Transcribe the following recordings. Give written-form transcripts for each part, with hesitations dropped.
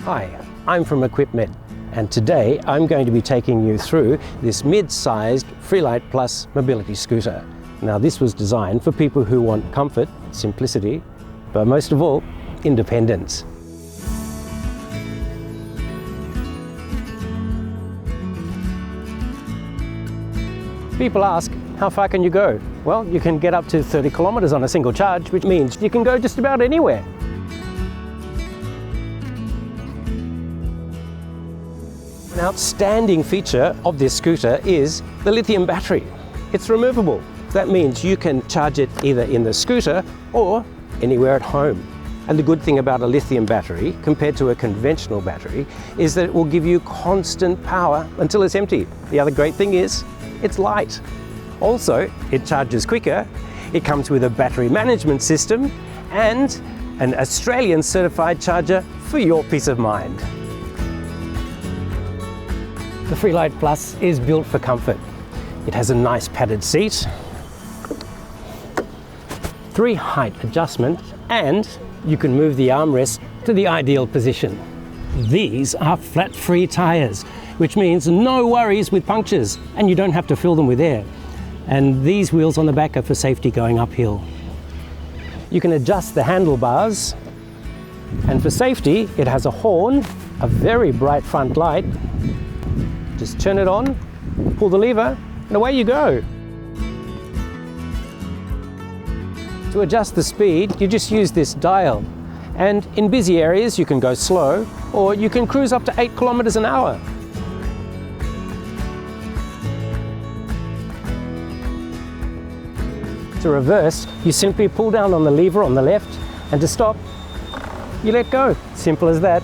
Hi, I'm from Equipmed, and today I'm going to be taking you through this mid-sized FreeLite Plus mobility scooter. Now this was designed for people who want comfort, simplicity, but most of all, independence. People ask, how far can you go? Well, you can get up to 30 kilometers on a single charge, which means you can go just about anywhere. An outstanding feature of this scooter is the lithium battery. It's removable. That means you can charge it either in the scooter or anywhere at home. And the good thing about a lithium battery compared to a conventional battery is that it will give you constant power until it's empty. The other great thing is it's light. Also, it charges quicker. It comes with a battery management system and an Australian certified charger for your peace of mind. The FreeLite Plus is built for comfort. It has a nice padded seat, 3 height adjustments, and you can move the armrest to the ideal position. These are flat-free tires, which means no worries with punctures, and you don't have to fill them with air. And these wheels on the back are for safety going uphill. You can adjust the handlebars, and for safety, it has a horn, a very bright front light. Just turn it on, pull the lever, and away you go. To adjust the speed, you just use this dial. And in busy areas, you can go slow, or you can cruise up to 8 kilometers an hour. To reverse, you simply pull down on the lever on the left, and to stop, you let go. Simple as that.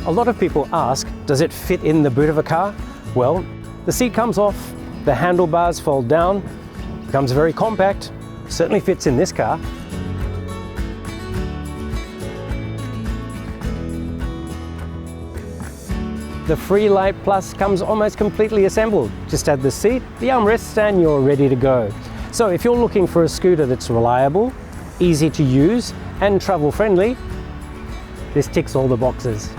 A lot of people ask, does it fit in the boot of a car? Well, the seat comes off, the handlebars fold down, becomes very compact, certainly fits in this car. The FreeLite Plus comes almost completely assembled. Just add the seat, the armrests, and you're ready to go. So if you're looking for a scooter that's reliable, easy to use, and travel friendly, this ticks all the boxes.